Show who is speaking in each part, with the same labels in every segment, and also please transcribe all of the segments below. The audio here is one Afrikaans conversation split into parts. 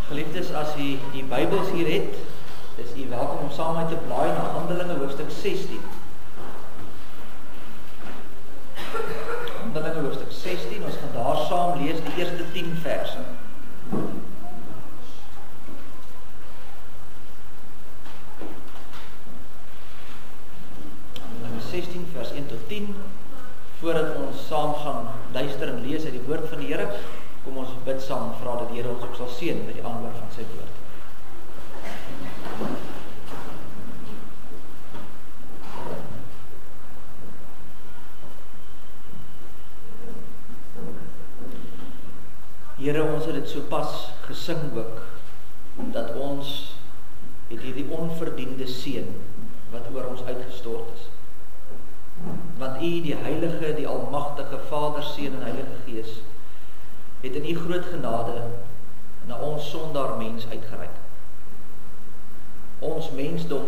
Speaker 1: Geliefdes, as u die Bybels hier het, is u welkom om saam met te blaai na Handelinge hoofstuk 16. Handelinge hoofstuk 16, ons gaan daar saam lees die eerste 10 verse. Handelinge 16 vers 1 tot 10, voordat ons saam gaan luister en lees uit die woord van die Here, kom ons bid saam en vra dat die Here ons ook sal seën met die aanhoor van sy woord. Here, ons het dit so pas gesing ook, dat ons het hierdie onverdiende seën wat oor ons uitgestort is. Want U, die Heilige, die Almagtige Vader, Seun en Heilige Gees, het in U groot genade na ons sondaar mens uitgereik. Ons mensdom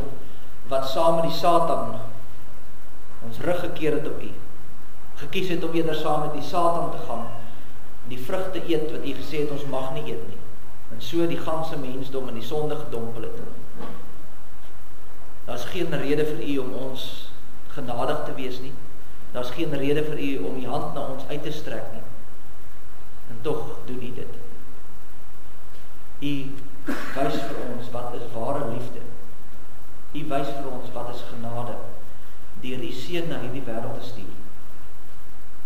Speaker 1: wat saam met die Satan ons rug gekeer het op U, gekies het om eerder saam met die Satan te gaan, die vrugte eet wat U gesê het ons mag nie eet nie, en so die ganse mensdom in die sonde gedompel het. Daar is geen rede vir U om ons genadig te wees nie, daar is geen rede vir U om U hand na ons uit te strek nie, en tog doen U dit. U wys vir ons wat is ware liefde. U wys vir ons wat is genade, deur U Seun na hierdie wêreld te stuur,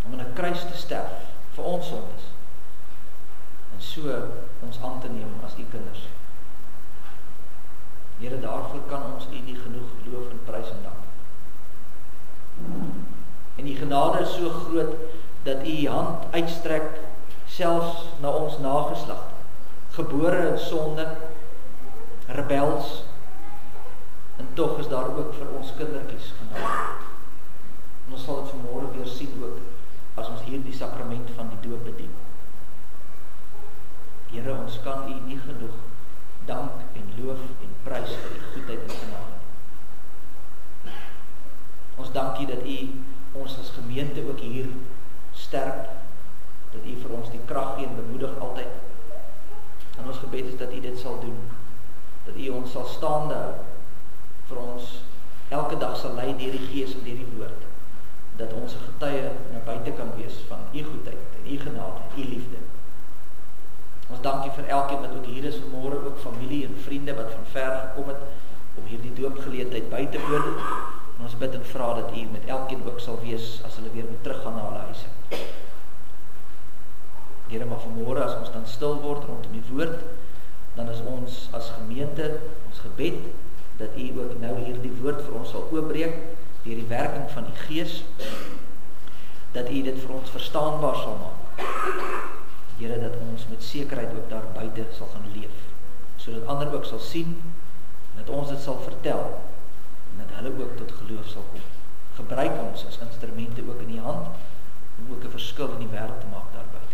Speaker 1: om in 'n kruis te sterf vir ons sondes, en so ons aan te neem as U kinders. Here, daarvoor kan ons U nie genoeg loof en prys en dank. En U genade is so groot, dat U hand uitstrek selfs na ons nageslag, gebore in sonde, rebels, en tog is daar ook vir ons kindertjies genade. En ons sal dit vanmôre weer sien ook, as ons hier die sakrament van die doop bedien. Here, ons kan U nie genoeg dank en loof en prys vir U goedheid en genade. Ons dank U dat U ons as gemeente ook hier sterk, dat U vir ons die krag gee en bemoedig altyd. En ons gebed is dat U dit sal doen, dat U ons sal staande hou, vir ons elke dag sal lei deur die Gees en deur die woord, dat ons 'n getuie na buite kan wees van U goedheid en U genade, U liefde. Ons dank U vir elkeen wat ook hier is vanmôre, ook familie en vriende wat van ver gekom het om hierdie doopgeleentheid by te woon. En ons bid en vra dat U met elkeen ook sal wees as hulle weer moet teruggaan na hulle huise. Here, maar vanmôre as ons dan stil word rondom die woord, dan is ons as gemeente, ons gebed, dat U ook nou hier die woord vir ons sal oopbreek, deur die werking van die Gees, dat U dit vir ons verstaanbaar sal maak. Here, dat ons met sekerheid ook daar buite sal gaan leef, sodat ander ook sal sien, en dat ons dit sal vertel, en dat hulle ook tot geloof sal kom. Gebruik ons as instrumente ook in U hand, om ook 'n verskil in die wêreld te maak daar buite.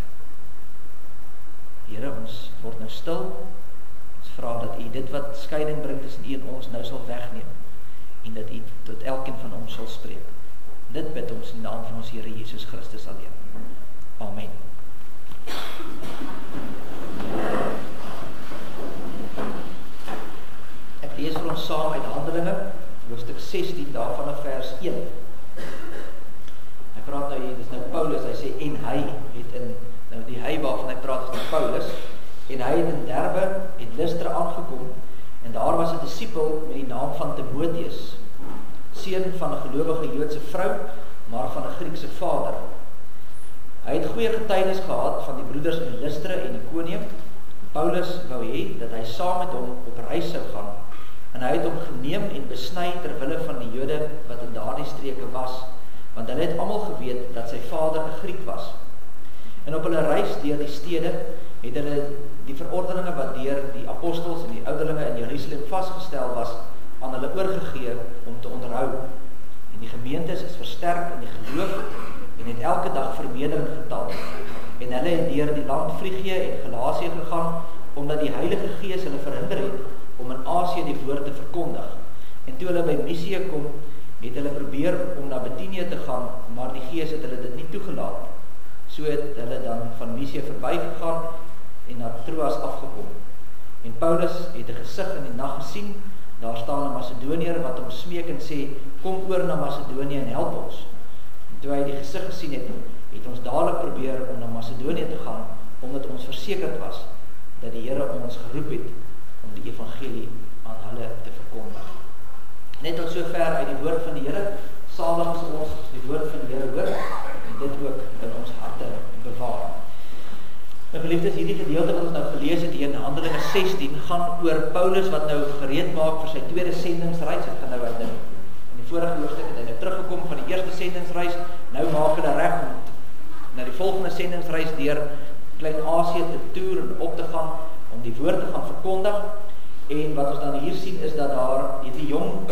Speaker 1: Here, ons word nou stil, ons vra dat U dit wat skeiding bring tussen U en ons nou sal wegneem, en dat U tot elkeen van ons sal spreek. Dit bid ons in die naam van ons Here Jesus Christus alleen. Amen. Ek lees vir ons saam uit Handelinge, hoofstuk 16, daarvan vers 1. Hy praat nou hier, dit is nou Paulus, hy sê, en hy het in, nou die hy waarvan hy praat is nou Paulus, en hy het in Derbe, het Lystra aangekom, en daar was 'n disipel met die naam van Timotheus, seun van 'n gelowige Joodse vrou, maar van 'n Griekse vader. Hy het goeie getuienis gehad van die broeders in Lystra en Iconium. Paulus wou hê dat hy saam met hom op reis sou gaan, en hy het hom geneem en besny ter wille van die Jode wat in daardie streke was, want hulle het almal geweet dat sy vader 'n Griek was. En op hulle reis deur die stede het hulle die verordeninge wat deur die apostels en die ouderlinge in Jerusalem vasgestel was, aan hulle oorgegee om te onderhou. En die gemeentes is versterk in die geloof en het elke dag vermeerder in getal. En hulle het deur die land Frigië en Galasië gegaan, omdat die Heilige Gees hulle verhinder het om in Asië die woord te verkondig. En toe hulle by Misië kom, het hulle probeer om na Bithynië te gaan, maar die Gees het hulle dit nie toegelaat. So het hulle dan van Misië verbygegaan en na Troas afgekom. En Paulus het 'n gesig in die nag gesien. Daar staan 'n Macedoniër wat hom smeek en sê, kom oor na Macedonië en help ons. En toe hy die gesig gesien het, het ons dadelik probeer om na Macedonië te gaan, omdat ons versekerd was dat die Here ons geroep het om die evangelie aan hulle te verkondig. Net tot sover uit die woord van die Here. Salig is ons die woord van die Here hoor en dit ook in ons harte bewaar. Nou geliefdes, hierdie gedeelte wat ons nou gelees het hier in Handelinge 16 gaan oor Paulus wat nou gereed maak vir sy tweede sendingsreis. Dit gaan nou uit in die vorige hoofstuk het hy nou teruggekom van die eerste sendingsreis. Nou maak hulle reg om na die volgende sendingsreis deur Klein-Asië te toer en op te gaan om die woord te gaan verkondig. En wat ons dan hier sien is dat daar die jong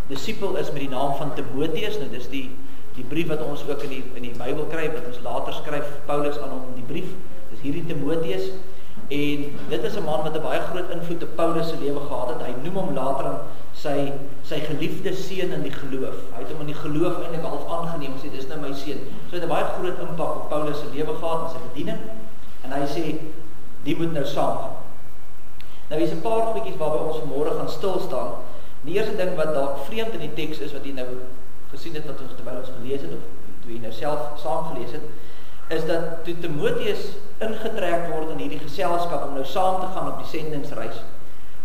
Speaker 1: disipel is met die naam van Timotheus. Nou dis die brief wat ons ook in die Bybel kry, wat ons later skryf Paulus aan hom die brief. Dis hierdie Timotheus. En dit is 'n man wat 'n baie groot invloed op Paulus se lewe gehad het. Hy noem hom later sy geliefde seun in die geloof. Hy het hom in die geloof eintlik half aangeneem en sê dis nou my seun. So het 'n baie groot impak op Paulus se lewe gehad en sy bediening. En hy sê die moet nou saamgaan. Nou hier's 'n paar goedjies waarby ons vanmôre gaan stil staan. Die eerste ding wat dalk vreemd in die teks is wat jy nou gesien het wat ons terwyl ons gelees het of toe jy nou self saam gelees het, is dat toe Timotheus ingetrek word in hierdie geselskap om nou saam te gaan op die sendingsreis.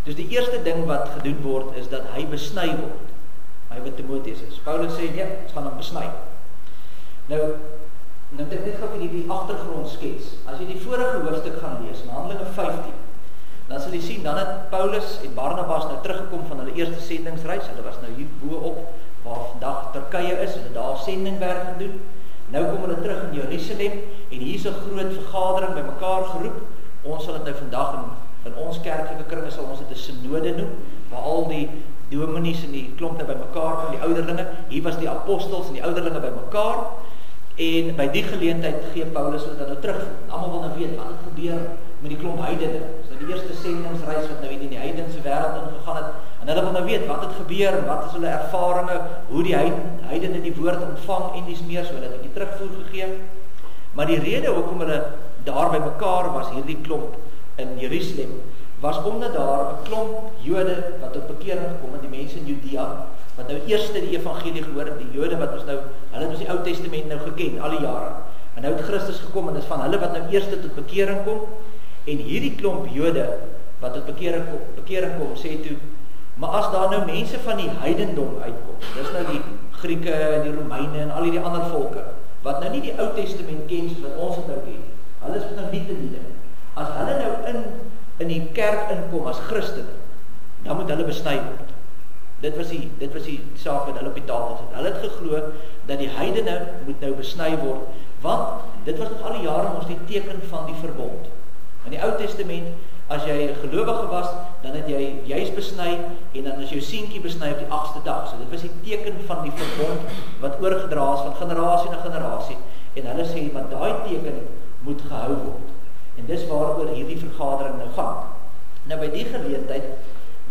Speaker 1: Dus die eerste ding wat gedoen word is dat hy besny word. Hy wat Timotheus is. Paulus sê nee, ons gaan hom besny. Nou het ek net gou vir die agtergrond skets. As jy die vorige hoofstuk gaan lees, in Handelinge 15, dan sal jy sien, dan het Paulus en Barnabas nou teruggekom van hulle eerste sendingsreis. Hulle was nou hier bo-op waar vandag Turkye is, hulle daar sendingwerk gedoen. Nou kom hulle terug in Jerusalem en hier is 'n groot vergadering bymekaar geroep. Ons sal dit nou vandag in ons kerklike kringe sal ons dit 'n synode noem, waar al die dominees en die klomp nou bymekaar van die ouderlinge. Hier was die apostels en die ouderlinge bymekaar. En by die geleentheid gee Paulus hulle dan nou terug. Almal wil nou weet wat het gebeur met die klomp heidene. Dis nou die eerste sendingsreis wat nou in die heidense wêreld ingegaan het. En hulle wil nou weet wat het gebeur en wat is hulle ervarings, hoe die heidene die woord ontvang en dis meer, so hulle het 'n bietjie terugvoer gegee. Maar die rede hoekom hulle daar by mekaar was, hierdie klomp in Jerusalem, was omdat daar 'n klomp Jode wat tot bekering gekom het, die mense in Judea, wat nou eerste die evangelie gehoor het, die Jode wat ons nou, hulle het ons die Ou Testament nou geken, al die jare. En nou het Christus gekom en dis van hulle wat nou eerste tot bekering kom. En hierdie klomp Jode wat tot bekering kom, sê toe, maar as daar nou mense van die heidendom uitkom, dis nou die Grieke en die Romeine en al die ander volke, wat nou nie die Ou Testament ken soos wat ons het nou ken, hulle is nou nie te nie. As hulle nou in die kerk inkom as Christene, dan moet hulle besny word. Dit was die saak wat hulle op die tafel sit. Hulle het geglo dat die heidene moet nou besny word, want dit was nog al die jare ons die teken van die verbond. In die Ou Testament, as jy 'n gelowige was, dan het jy juis besny en dan is jou seentjie besny op die 8ste dag. So dit was die teken van die verbond wat oorgedra is van generasie na generasie. En hulle sê want daai teken moet gehou word. En dis waaroor hierdie vergadering nou gaan. Nou by die geleentheid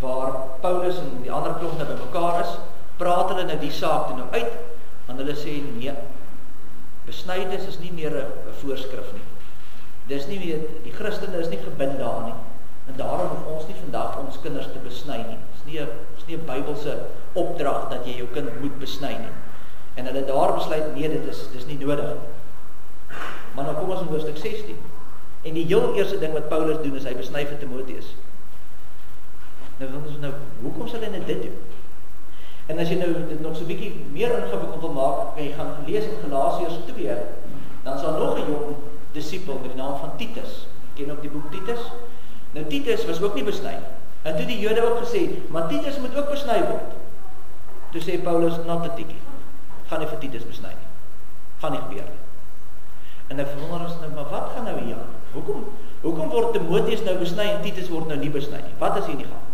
Speaker 1: waar Paulus en die ander klomp nou bymekaar is, praat hulle nou die saak toe nou uit, en hulle sê nee, besnydenis is nie meer 'n voorskrif nie. Dis nie meer, die Christene is nie gebind daar nie, en daarom hoef ons nie vandag ons kinders te besny nie. Dis nie 'n Bybelse opdrag dat jy jou kind moet besny nie. En hulle daar besluit, nee, dis nie nodig nie. Maar nou kom ons in hoofstuk 16. En die heel eerste ding wat Paulus doen is hy besny vir Timotheus. Nou, hoekom sal hy dit doen? En as jy nou dit nog so 'n bietjie meer ingewikkeld wil maak, kan jy gaan lees in Galasiërs 2, dan sal nog 'n jong disipel met die naam van Titus. Ken ook die boek Titus? Nou Titus was ook nie besny. En toe die Jode ook gesê, maar Titus moet ook besny word. Toe sê Paulus, not a tikkie. Gaan nie vir Titus besny nie. Gaan nie gebeur nie. En dan verwonder ons nou, maar wat gaan nou hier aan? Hoekom word Timotheus nou besny en Titus word nou nie besny nie? Wat is hier nie gaan?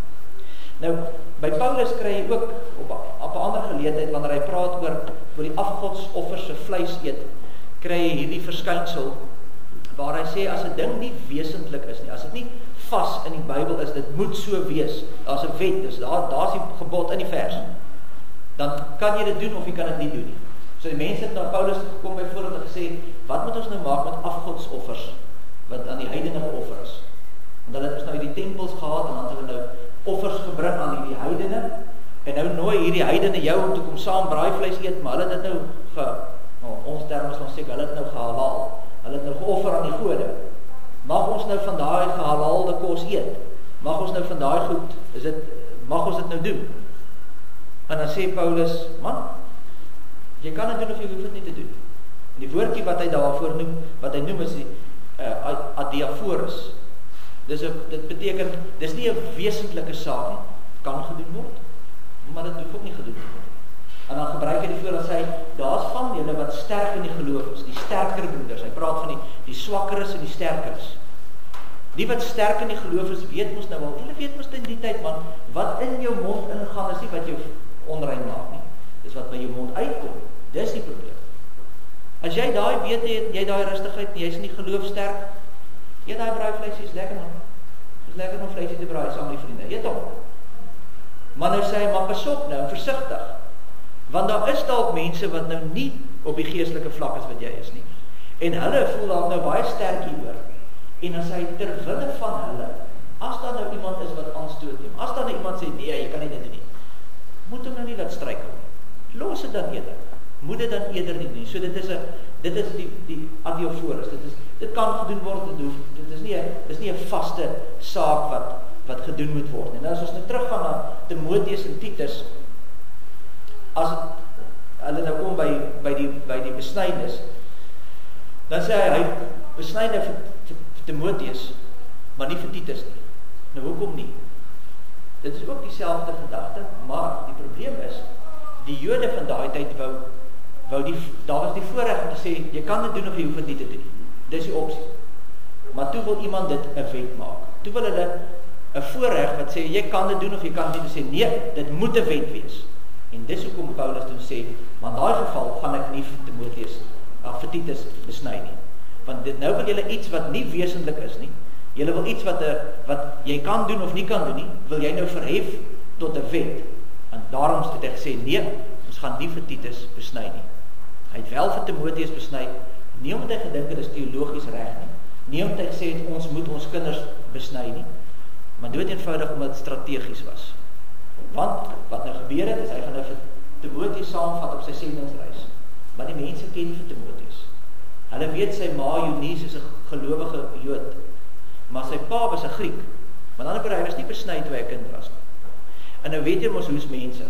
Speaker 1: Nou, by Paulus kry jy ook op 'n ander geleentheid, wanneer hy praat oor die afgodsoffers se vleis eet, kry jy hierdie verskynsel, waar hy sê, as 'n ding nie wesentlik is nie, as dit nie vas in die Bybel is, dit moet so wees, daar's 'n wet, dus daar's die gebod in die vers, dan kan jy dit doen of jy kan dit nie doen nie. So die mense het na Paulus gekom byvoorbeeld en gesê, wat moet ons nou maak met afgodsoffers, wat aan die heidene geoffer is? Want hulle het nou die tempels gehad, en dan het hulle nou offers gebring aan hierdie heidene, en nou nooi hierdie heidene jou om te kom saam braaivleis eet, maar hulle het dit nou, ons term is ons sê, hulle het nou gehalal, hulle het nou geoffer aan die gode. Mag ons nou van daai gehalalde kos eet? Mag ons nou van daai goed, mag ons dit nou doen? En dan sê Paulus, man, jy kan dit doen of jy hoef dit nie te doen. En die woordjie wat hy daarvoor noem, wat hy noem is die adiaphorus. Dit beteken, dis nie 'n wesentlike saak nie, kan gedoen word, maar dit hoef ook nie gedoen te word. En dan gebruik hy die voorbeeld sê, daar's van julle wat sterk in die geloof is, die sterker broeders. Hy praat van die swakkeres en die sterkers. Die wat sterk in die geloof is, weet mos nou al, julle weet mos in die tyd, man, wat in jou mond ingaan is nie wat jou onrein maak nie. Dis wat by jou mond uitkom. Dis die probleem. As jy daai weet het, jy daai rustigheid, jy's in die geloof sterk, eet daai braaivleisie, is lekker man. Is lekker om vleisie te braai saam met die vriende. Eet hom. Maar nou sê hy, maar pas op nou, versigtig. Want daar is dalk mense wat nou nie op die geestelike vlak is wat jy is nie. En hulle voel dalk nou baie sterk hieroor. En as hy terwille van hulle, as daar nou iemand is wat aanstoot neem, as daar nou iemand sê, nee, jy kan nie dit doen nie, moet hom nou nie laat struikel. Los dit dan eerder. Moet dit dan eerder nie doen. So dit is die adiaphorus. Dit kan gedoen word, dit is nie 'n vaste saak wat gedoen moet word. En as ons nou teruggaan na Timoteus en Titus, as hulle nou kom by die besnydenis, dan sê hy besny nou vir Timoteus, maar nie vir Titus nie. Nou hoekom nie? Dit is ook dieselfde gedagte, maar die probleem is, die Jode van daai tyd daar was die voorreg om te sê, jy kan dit doen of jy hoef dit nie te doen. Dis die opsie. Maar toe wil iemand dit 'n wet maak. Toe wil hulle 'n voorreg wat sê, jy kan dit doen of jy kan dit nie, sê, nee, dit moet 'n wet wees. En dis hoekom Paulus toen sê, maar in daai geval gaan ek nie vir Timoteus, vir Titus besny nie. Want nou wil julle iets wat nie wesentlik is nie, julle wil iets wat jy kan doen of nie kan doen nie, wil jy nou verhef tot 'n wet. En daarom het hy gesê, nee, ons gaan nie vir Titus besny nie. Hy het wel vir Timoteus besny, nie omdat hy gedink het is teologies reg nie, nie omdat hy gesê het, ons moet ons kinders besny nie, maar dood eenvoudig omdat het strategies was. Want, wat nou gebeur het, is hy gaan nou vir Timoteus saamvat op sy sendingsreis. Maar die mense ken vir Timoteus. Hulle weet sy ma Eunice is 'n gelowige Jood, maar sy pa was 'n Griek. Maar dan hy was nie besny toe hy 'n kind was nie. En nou weet jy mos hoe's mense.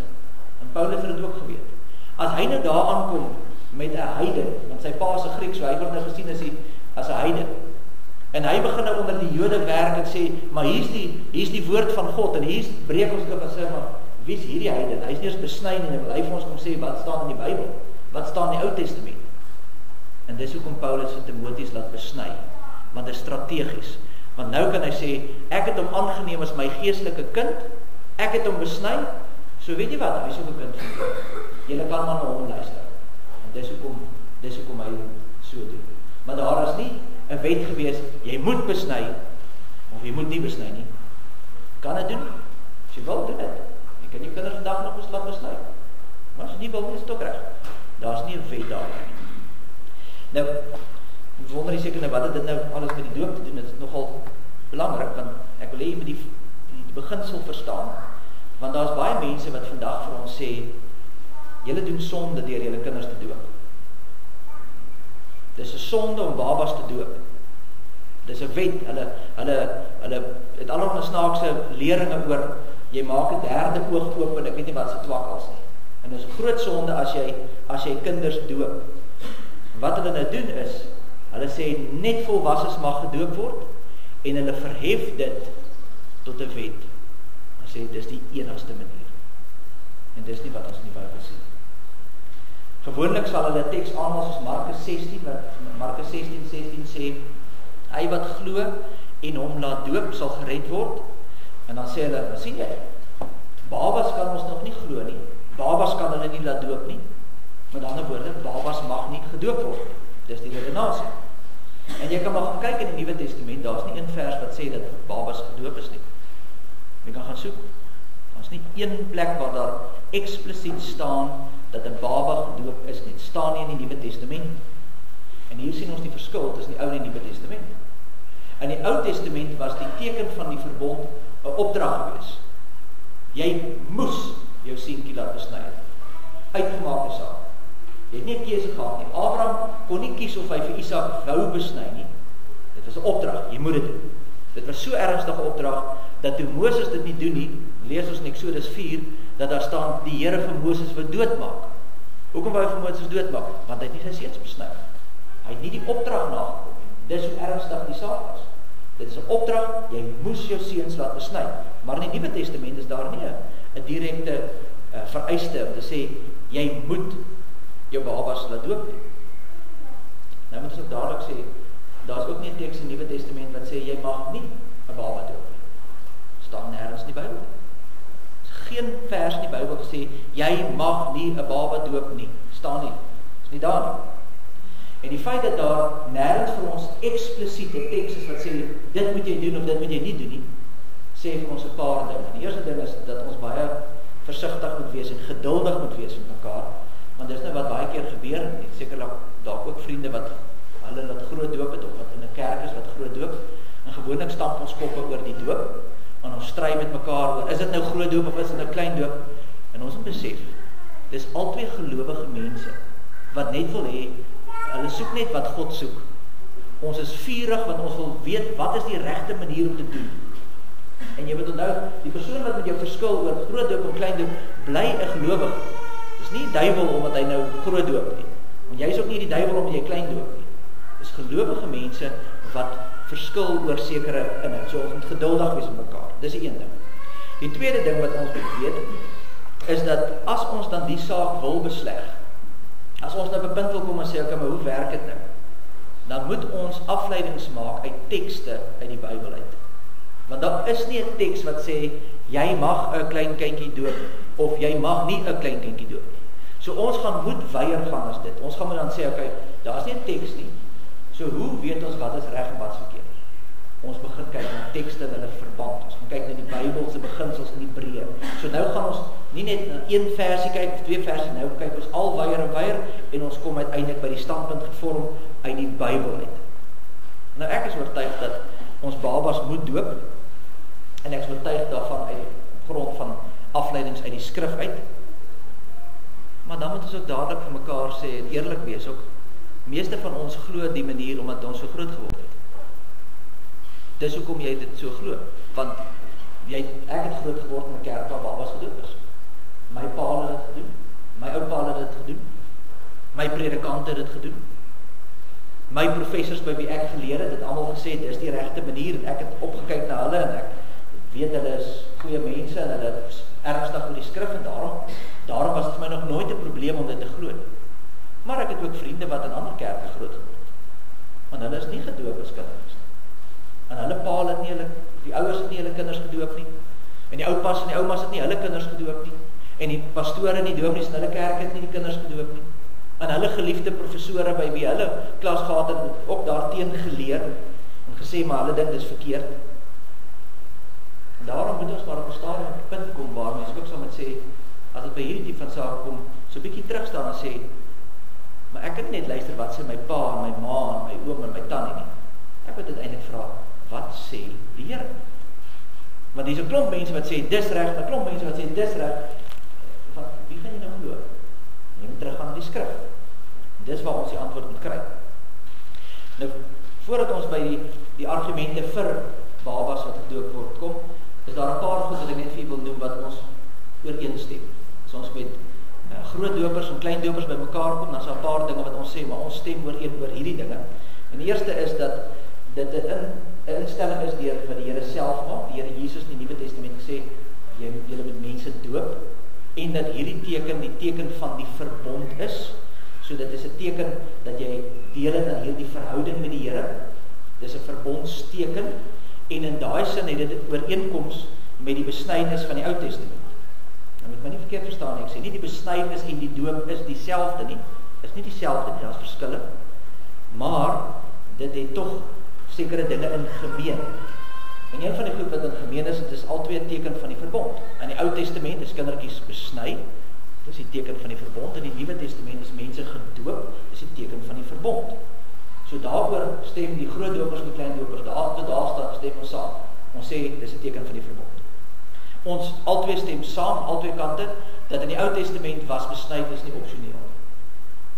Speaker 1: En Paulus het dit ook geweet. As hy nou daar aankom met 'n heiden, want sy pa is 'n Griek, so hy word nou gesien as 'n heiden. En hy begin nou onder die Jode werk en sê, maar hier's die woord van God, en hier's breek ons op en sê, maar wie is hierdie heiden? Hy is nie eens besny nie, en hy vir ons kom sê, wat staan in die Bybel? Wat staan in die Ou Testament? En dis hoekom Paulus vir Timoteus laat besny, want dit is strategies. Want nou kan hy sê, ek het hom aangeneem as my geestelike kind, ek het hom besny, so weet jy wat, hy is ook 'n kind van God. Julle kan maar na hom luister. En dis hoekom hy so doen. Maar daar is nie 'n wet gewees, jy moet besny, of jy moet nie besny nie. Kan dit doen? As jy wil, doen dit. Jy kan jou kinders vandag nog laat besny. Maar as jy nie wil, is dit ook reg. Daar is nie 'n wet daar nie. Nou, ek wonder seker nou wat dit nou alles met die doop te doen, dit is nogal belangrik, want ek wil hê jy moet die beginsel verstaan, want daar is baie mense wat vandag vir ons sê, julle doen sonde deur julle kinders te doop. Dis 'n sonde om babas te doop. Dis 'n wet, hulle het allerlei snaakse leringe oor, jy maak 'n derde oog oop en ek weet nie wat se twakkels nie. En dis 'n groot sonde as jy kinders doop. Wat hulle nou doen is, hulle sê net volwasses mag gedoop word, en hulle verhef dit tot 'n wet. Hulle sê, dis die enigste manier. En dis nie wat ons in die Bybel sien. Gewoonlik sal hulle teks aanhaal soos Markus 16:16 sê, hy wat glo en hom laat doop sal gered word. En dan sê hulle, sien jy, babas kan ons nog nie glo nie, babas kan hulle nie laat doop nie. Met ander woorde, babas mag nie gedoop word. Dis die redenasie. En jy kan maar gaan kyk in die Nuwe Testament, daar's nie een vers wat sê dat babas gedoop is nie. Jy kan gaan soek. Daar's nie een plek waar daar eksplisiet staan dat 'n baba gedoop is nie. Dit staan nie in die Nuwe Testament. En hier sien ons die verskil tussen die Ou en die Nuwe Testament. In die Ou Testament was die teken van die verbond 'n opdrag gewees. Jy moes jou seentjie laat besny het. Uitgemaakte saak. Jy het nie 'n keuse gehad nie. Abraham kon nie kies of hy vir Isak wou besny nie. Dit was 'n opdrag, jy moet dit doen. Dit was so ernstige opdrag, dat toe Moses dit nie doen nie, lees ons in Eksodus 4, dat daar staan, die Here vir Moses wil doodmaak. Hoekom wou hy vir Moses doodmaak? Want hy het nie sy seuns besny. Hy het nie die opdrag nagekom nie. Dis hoe ernstig die saak was. Dit is 'n opdrag, jy moes jou seuns laat besny. Maar in die Nuwe Testament is daar nie 'n direkte vereiste om te sê, jy moet jou babas laat doop nie. Nou moet ons ook dadelik sê, daar is ook nie 'n teks in die Nuwe Testament wat sê, jy mag nie 'n baba doop nie. Staan nêrens in die Bybel. Geen vers in die Bybel gesê, jy mag nie 'n baba doop nie. Staan nie. Is nie daar nie. En die feit dat daar nêrens vir ons eksplisiete teks is wat sê, dit moet jy doen of dit moet jy nie doen nie, sê vir ons 'n paar dinge. Die eerste ding is dat ons baie versigtig moet wees en geduldig moet wees met mekaar, want dis nou wat baie keer gebeur, en sekerlik dalk ook vriende wat hulle laat groot doop het, of wat in 'n kerk is wat groot doop, en gewoonlik stamp ons koppe oor die doop, en ons stry met mekaar oor, is dit nou groot doop of is dit nou klein doop? En ons moet besef, dis albei gelowige mense, wat net wil hê, hulle soek net wat God soek. Ons is vurig, want ons wil weet, wat is die regte manier om te doen? En jy moet onthou, die persoon wat met jou verskil oor groot doop en klein doop, bly 'n gelowige. Dis nie die duiwel omdat hy nou groot doop nie. Want jy is ook nie die duiwel omdat jy klein doop nie. Dis gelowige mense wat verskil oor sekere inhoud. So ons moet geduldig wees met mekaar. Dis die een ding. Die tweede ding wat ons moet weet, is dat as ons dan die saak wil besleg, as ons nou op 'n punt wil kom en sê, okay, maar hoe werk dit nou? Dan moet ons afleidings maak uit tekste uit die Bybel uit. Want daar is nie 'n teks wat sê, jy mag 'n klein kindjie doop, of jy mag nie 'n klein kindjie doop nie. So ons gaan moet weier gaan as dit. Ons gaan moet dan sê, okay, daar is nie 'n teks nie. So hoe weet ons wat is reg en wat is verkeerd? Ons begin kyk na tekste en hulle verband. Ons gaan kyk na die Bybelse beginsels in Hebreë. So nou gaan ons nie net na een versie kyk of twee versies, nou kyk ons al weier en ons kom uiteindelik by die standpunt gevorm uit die Bybel uit. Nou ek is oortuig dat ons babas moet doop, en ek is oortuig daarvan uit die grond van afleidings uit die skrif uit. Maar dan moet ons ook dadelik vir mekaar sê en eerlik wees ook, meeste van ons glo die manier omdat ons so groot geword het. Dis hoekom jy dit so glo, want ek het groot geword in 'n kerk waar babas gedoop is. My pa het dit gedoen, my oupa het dit gedoen, my predikante het dit gedoen, my professors by wie ek geleer het almal gesê, dis die regte manier, en ek het opgekyk na hulle, en ek weet hulle is goeie mense, en hulle is ernstig oor die skrif, en daarom was dit vir my nog nooit 'n probleem om dit te glo. Maar ek het ook vriende wat in ander kerke groot geword het, want hulle is nie gedoop as kinders. En hulle pa het nie, die ouers het nie hulle kinders gedoop nie, en die oupas en die oumas het nie hulle kinders gedoop nie, en die pastore en die dominees in hulle kerk het nie die kinders gedoop nie, en hulle geliefde professore by wie hulle klas gehad het, ook daarteen geleer, en gesê, maar hulle dink dis verkeerd. En daarom moet ons maar op 'n stadium op 'n punt kom, waar mens ook sal moet sê, as dit by hierdie tipe van saak kom, so 'n bietjie terugstaan en sê, maar ek kan nie net luister wat sê my pa, en my ma, en my oom, en my tannie nie. Ek moet uiteindelik vra, wat sê die Here? Want hier is 'n klomp mense wat sê, dis reg, 'n klomp mense wat sê, dis reg. Wie gaan jy nou glo? Jy moet teruggaan na die skrif. Dis waar ons die antwoord moet kry. Nou, voordat ons by die argumente vir babas wat gedoop word kom, is daar 'n paar goed wat ek net vir julle wil noem wat ons ooreenstem. As ons met groot dopers en klein dopers by mekaar kom, dan is daar 'n paar dinge wat ons sê, maar ons stem ooreen oor hierdie dinge. En die eerste is dat dit 'n instelling is deur wat die Here self maak. Die Here Jesus in die Nuwe Testament gesê, julle moet mense doop, en dat hierdie teken die teken van die verbond is. So dit is 'n teken dat jy deel het aan hierdie verhouding met die Here. Dis 'n verbondsteken, en in daai sin het dit ooreenkoms met die besnydenis van die Ou Testament. Nou moet my nie verkeerd verstaan nie, ek sê nie die besnydenis en die doop is dieselfde nie. Is nie dieselfde nie, daar's verskille. Maar dit het tog sekere dinge in gemeen. En een van die goed wat in gemeen is, dit is albei 'n teken van die verbond. In die Ou Testament is kindertjies besny, dis die teken van die verbond. In die Nuwe Testament is mense gedoop, dis die teken van die verbond. So daaroor stem die groot dopers en die klein dopers, daar staan stem ons saam. Ons sê, dis 'n teken van die verbond. Ons albei stem saam, albei kante, dat in die Ou Testament was besnydenis nie opsioneel.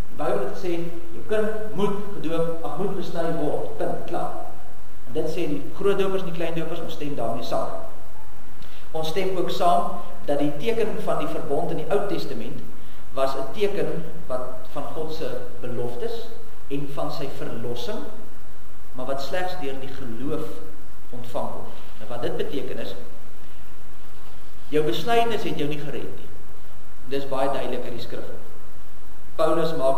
Speaker 1: Die Bybel het gesê, jou kind moet besny word, punt, klaar. En dit sê die groot dopers en die klein dopers, ons stem daarmee saam. Ons stem ook saam, dat die teken van die verbond in die Ou Testament, was 'n teken wat van God se beloftes, en van sy verlossing, maar wat slegs deur die geloof ontvang word. En wat dit beteken is, jou besnydenis het jou nie gered nie. Dis baie duidelik in die skrif. Paulus maak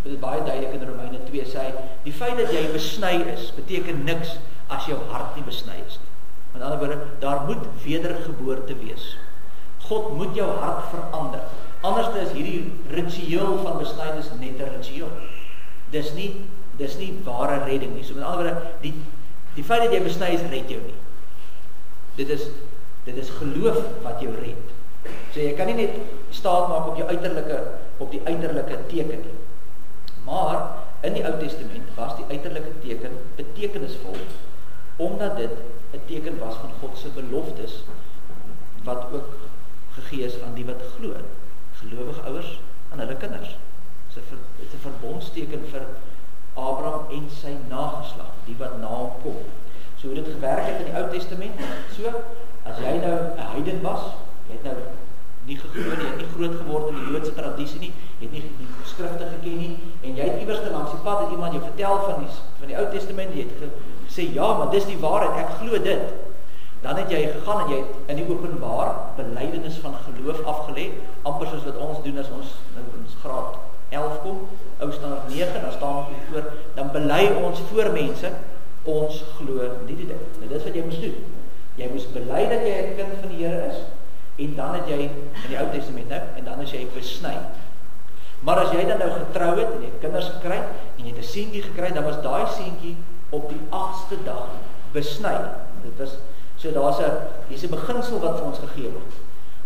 Speaker 1: dit baie duidelik in Romeine 2, sê hy, die feit dat jy besny is, beteken niks as jou hart nie besny is nie. Met ander woorde, daar moet wedergeboorte wees. God moet jou hart verander. Anders is hierdie ritueel van besnydenis net 'n ritueel. Dis nie ware redding nie. So met ander woorde, die feit dat jy besny is, red jou nie. Dit is geloof wat jou red. So jy kan nie net staat maak op die uiterlike teken nie. Maar in die Ou Testament was die uiterlike teken betekenisvol, omdat dit 'n teken was van God se beloftes, wat ook gegee is aan die wat glo. Gelowige ouers aan hulle kinders. Dit is 'n verbondsteken vir Abraham en sy nageslag, die wat na hom kom. So hoe dit gewerk het in die Ou Testament, so, as jy nou 'n heiden was, jy het nou nie geglo nie, jy het nie groot geword in die Joodse tradisie nie, jy het nie die skrifte geken nie, en jy het iewers langs die pad, het iemand jou vertel van die Ou Testament, jy het gesê, ja, maar dis die waarheid, ek glo dit. Dan het jy gegaan en jy het in die openbaar belydenis van geloof afgelê, amper soos wat ons doen as ons nou in graad 11 kom, ou standaard 9, dan staan ons voor, dan bely ons voor mense, ons glo die ding. Nou dit is wat jy moes doen. Jy moes bely dat jy 'n kind van die Here is, en dan het jy in die Ou Testament nou, en dan is jy besny. Maar as jy dan nou getrou het, en jy het kinders gekry, en jy het 'n seentjie gekry, dan was daai seentjie op die 8ste dag besny. Dit was, so hier's 'n beginsel wat vir ons gegee word.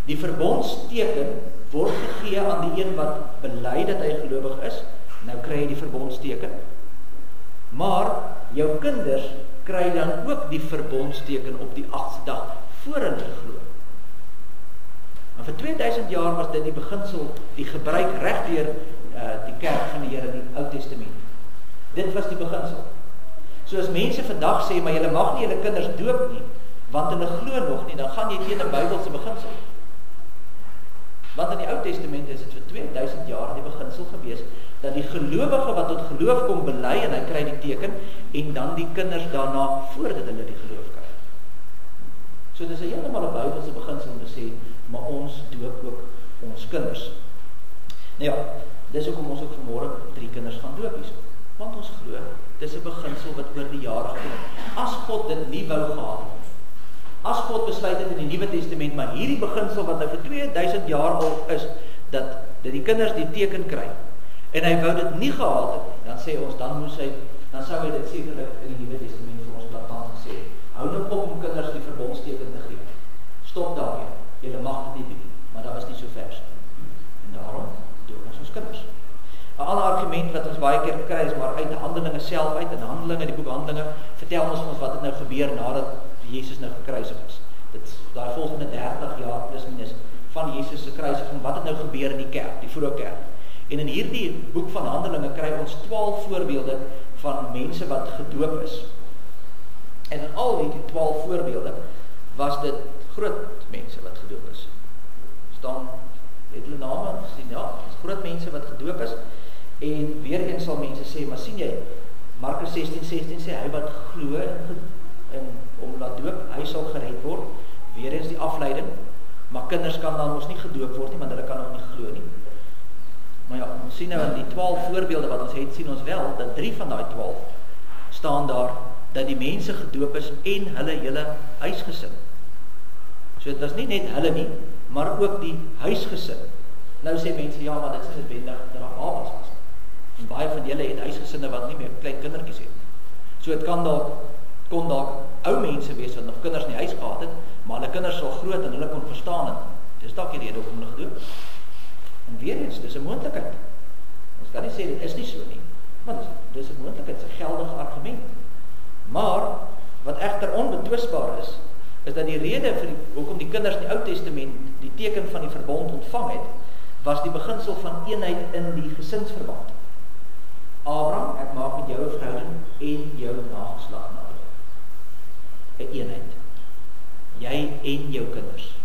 Speaker 1: Die verbondsteken word gegee aan die een wat bely dat hy gelowig is, nou kry jy die verbondsteken. Maar jou kinders kry dan ook die verbondsteken op die 8ste dag voor hulle glo. Maar vir 2000 jaar was dit die beginsel, die gebruik reg deur die kerk van die Here in die Ou Testament. Dit was die beginsel. So as mense vandag sê, maar julle mag nie julle kinders doop nie, want hulle glo nog nie, dan gaan jy teen 'n Bybelse beginsel. Want in die Ou Testament is dit vir 2000 jaar die beginsel gewees, dat die gelowige wat tot geloof kom bely, en hy kry die teken, en dan die kinders daarna, voordat hulle die geloof kry. So dit is heeltemal 'n Bybelse beginsel om te sê, maar ons doop ook ons kinders. Nou ja, dis hoekom ons ook vanmôre 3 kinders gaan doop hierso. Want ons glo, dis 'n beginsel wat oor die jare gekom het. As God dit nie wou gehad het, as God besluit het in die Nuwe Testament, maar hierdie beginsel wat nou vir 2000 jaar al is, dat die kinders die teken kry, en hy wou dit nie gehad het, dan sê ons, dan sou hy dit sekerlik in die Nuwe Testament vir ons platant gesê, hou nou op om kinders die verbondsteken te gee. Stop daarmee. Julle mag dit nie doen, maar dat was nie so vers. En daarom doop ons kinders. 'n ander argument wat ons baie keer kry is maar uit Handelinge self uit, in Handelinge, die boek Handelinge, vertel ons wat het nou gebeur nadat Jesus nou gekruisig is. Dit daai volgende 30 jaar plus minus van Jesus se kruisiging, wat het nou gebeur in die kerk, die vroeë kerk. En in hierdie boek van Handelinge kry ons 12 voorbeelde van mense wat gedoop is. En in al die 12 voorbeelde was dit groot mense wat gedoop is. Staan, het hulle name gesien, ja, groot mense wat gedoop is, en weer eens sal mense sê, maar sien jy, Markus 16:16 sê, hy wat glo en om laat doop, hy sal gered word, weer eens die afleiding, maar kinders kan dan ons nie gedoop word nie, want hulle kan nog nie glo nie. Maar ja, ons sien nou in die 12 voorbeelde wat ons het, sien ons wel, dat 3 van die 12 staan daar, dat die mense gedoop is, en hulle hele huisgesin. So dit was nie net hulle nie, maar ook die huisgesin. Nou sê mense, ja, maar dit is noodwendig dat daar babas was. En baie van julle het huisgesinne wat nie meer klein kindertjies het. So dit kon dalk ou mense wees wat nog kinders in die huis gehad het, maar hulle kinders sal groot en hulle kon verstaan, en dis dalk die rede hoekom hulle gedoop. En weer eens, dis 'n moontlikheid. Ons kan nie sê dit is nie so nie, Maar dis 'n moontlikheid, dis 'n geldige argument. Maar wat egter onbetwisbaar is dat die rede vir hoekom die kinders in die Ou Testament die teken van die verbond ontvang het, was die beginsel van eenheid in die gesinsverband. Abraham, ek maak met jou 'n verhouding en jou nageslag na jou. 'n eenheid. Jy en jou kinders.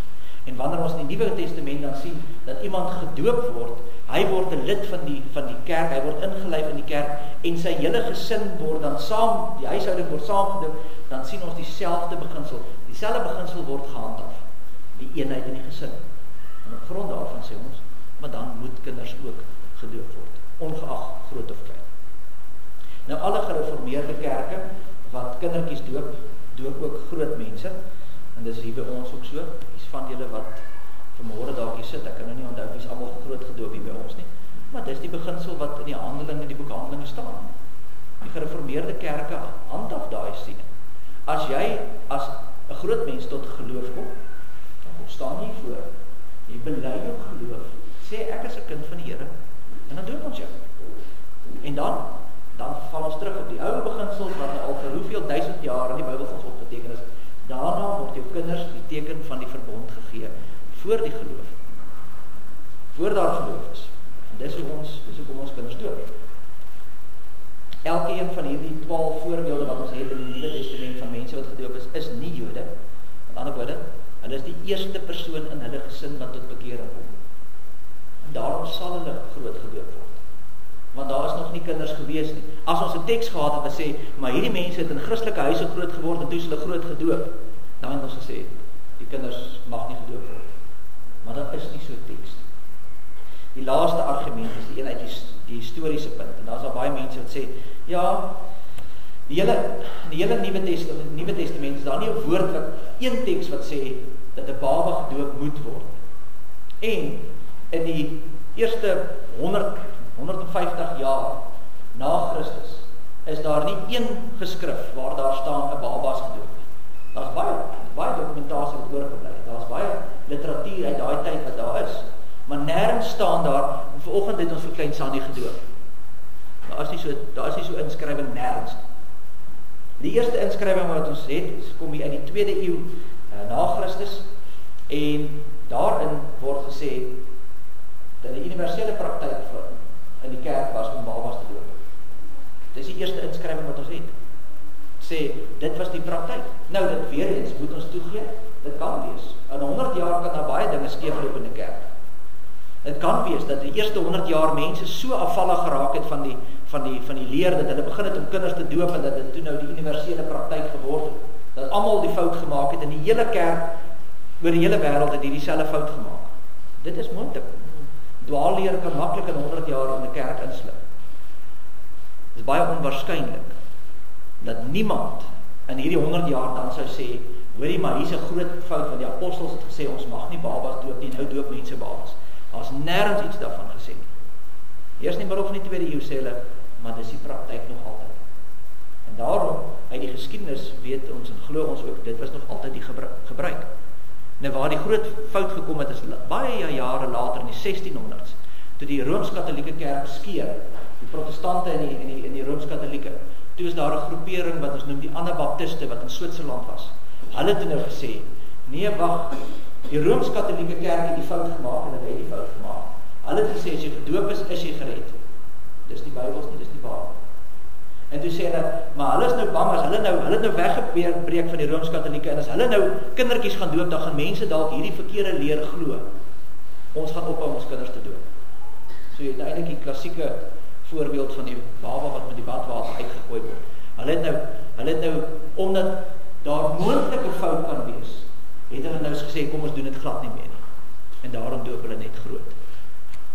Speaker 1: En wanneer ons in die Nuwe Testament dan sien dat iemand gedoop word, hy word 'n lid van die kerk, hy word ingelyf in die kerk en sy hele gesin word dan saam, die huishouding word saamgedoop, dan sien ons dieselfde beginsel. Dieselfde beginsel word gehandhaaf. Die eenheid in die gesin. En op grond daarvan sê ons, maar dan moet kinders ook gedoop word, ongeag groot of klein. Nou alle gereformeerde kerke wat kindertjies doop ook groot mense. En dis hier by ons ook so. Dis van julle wat vanmôre dalk hier sit. Ek kan nou nie onthou wie's almal groot gedoop hier by ons nie. Maar dis die beginsel wat in die Handelinge en die boek Handelinge staan. Die gereformeerde kerke handhaaf daai sien. As jy as 'n groot mens tot geloof kom, dan staan jy voor. Jy bely jou geloof. Sê ek is 'n kind van die Here. En dan doen ons jou. En dan val ons terug op die ou beginsels wat al vir hoeveel duisend jaar in die Bybel vir ons opgeteken is. Daarna word jou kinders die teken van die verbond gegee voor die geloof. Voor daar geloof is. En dis hoekom ons kinders doop. Elkeen van hierdie 12 voorbeelde wat ons het in die Nuwe Testament van mense wat gedoop is nie Jode. Met ander woorde, hulle is die eerste persoon in hulle gesin wat tot bekering kom. En daarom sal hulle groot gedoop word. Want daar is nog nie kinders gewees nie. As ons 'n teks gehad het wat sê, maar hierdie mense het in Christelike huise groot geword en toe is hulle groot gedoop, dan het ons gesê, die kinders mag nie gedoop word. Maar dat is nie so 'n teks nie. Die laaste argument is die een uit die historiese punt. En daar is al baie mense wat sê, ja, die hele Nuwe Testament is daar nie 'n woord wat een teks wat sê dat 'n baba gedoop moet word. En in die eerste 150 jaar na Christus is daar nie een geskrif waar daar staan 'n baba is gedoop nie. Daar's baie dokumentasie wat oorgebly het. Daar's baie literatuur uit daai tyd wat daar is. Maar nêrens staan daar, en vanoggend het ons vir klein Sannie gedoop. Daar is nie so inskrywing nêrens. Die eerste inskrywing wat ons het, kom hier uit die 2de eeu na Christus, en daarin word gesê dat die universele praktyk in die kerk was om babas te doop. Dis die eerste inskrywing wat ons het. Sê, dit was die praktyk. Nou, dit weer eens, moet ons toegee, dit kan wees. In 100 jaar kan daar baie dinge skeefloop in die kerk. Het kan wees dat die eerste 100 jaar mense so afvallig geraak het van die leer, dat hulle begin het om kinders te doop, en dat dit toe nou die universele praktyk geword het. Dat almal die fout gemaak het, en die hele kerk, oor die hele wêreld het hierdie selfe fout gemaak. Dit is moontlik. Dwaalleer kan maklik in 100 jaar in 'n kerk inslip. Dit is baie onwaarskynlik dat niemand in hierdie 100 jaar dan sou sê, hoorie, maar hier's 'n groot fout, want die apostels het gesê, ons mag nie babas doop nie, nou doop mense babas. Daar's nêrens iets daarvan gesê nie. Eers nie middel van die 2de eeu sê hulle, maar dis die praktyk nog altyd. En daarom, uit die geskiedenis weet ons en glo ons ook, dit was nog altyd die gebruik. Nou waar die groot fout gekom het, is baie jare later, in die 1600s, toe die Rooms-Katholieke kerk skeur, die protestante en die Rooms-Katholieke, toe is daar 'n groepering wat ons noem die Anabaptiste, wat in Switserland was. Hulle het nou gesê, nee, wag, die Rooms-Katholieke kerk het die fout gemaak, en hulle het die fout gemaak. Hulle het gesê, as jy gedoop is jy gered. Dis die Bybels nie, dis die waarheid. En toe sê hulle, maar hulle is nou bang, as hulle nou weggebreek van die Rooms-Katholieke, en as hulle nou kindertjies gaan doop, dan gaan mense dalk hierdie verkeerde leer glo. Ons gaan ophou om ons kinders te doop. So jy het eintlik die klassieke voorbeeld van die baba wat met die badwater uitgegooi word. Hulle het nou, omdat daar moontlike fout kan wees, het hulle nou gesê, kom ons doen dit glad nie meer nie. En daarom doop hulle net groot.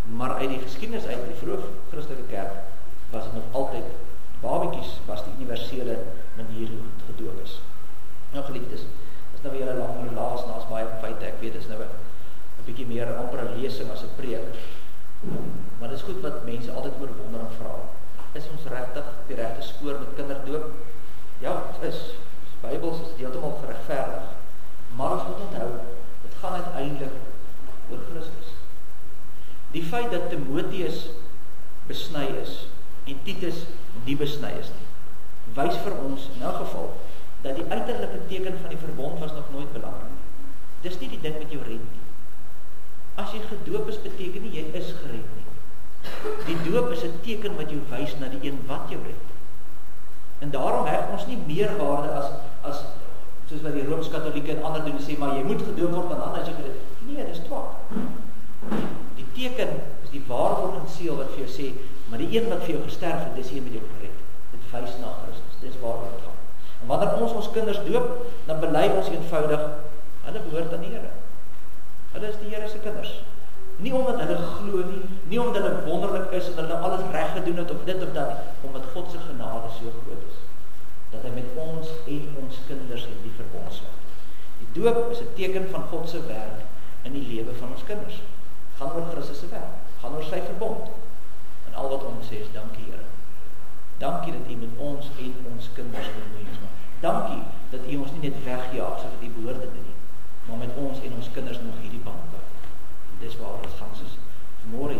Speaker 1: Maar uit die geskiedenis uit die vroeë Christelike kerk, was het nog altyd, babetjies was die universele manier hoe het gedoop is. Nou geliefdes, is nou weer 'n lang relaas, naas baie feite, ek weet, is nou 'n bietjie meer amper 'n lesing as 'n preek. Maar dit is goed wat mense altyd oor wonder en vra. Is ons regtig op die regte spoor met kinderdoop? Ja, dit is. Bybels is heeltemal geregverdig. Maar ons moet onthou, dit gaan uiteindelik oor Christus. Die feit dat Timoteus besny is en Titus nie besny is nie. Wys vir ons in elk geval dat die uiterlike teken van die verbond was nog nooit belangrik. Dis nie die ding wat jou red nie. As jy gedoop is, beteken nie jy is gered nie. Die doop is 'n teken wat jou wys na die een wat jou red. En daarom heg ons nie meer waarde as soos wat die Rooms-Katolieke en ander doen, sê maar jy moet gedoop word en dan as jy gered. Nee, dis twak. Die teken is die waarwordende seël wat vir jou sê, maar die een wat vir jou gesterf het, dis een met jou gered. Dit wys na Christus. Dis waaroor dit gaan. En wanneer ons kinders doop, dan bely ons eenvoudig, hulle behoort aan die Here. Hulle is die Here se kinders. Nie omdat hulle glo nie omdat hulle wonderlik is en hulle alles reg gedoen het of dit of dat, omdat God se genade so groot is, dat hy met ons en ons kinders in die verbond sluit. Die doop is 'n teken van God se werk in die lewe van ons kinders. Gaan oor Christus se werk, gaan oor sy verbond. En al wat ons sê is dankie Here. Dankie dat U met ons en ons kinders bemens maak. Dankie dat U ons nie net wegjaag soos wat U behoort te doen nie, maar met ons en ons kinders nog hierdie band bou. Dis waar ons gaan soos môre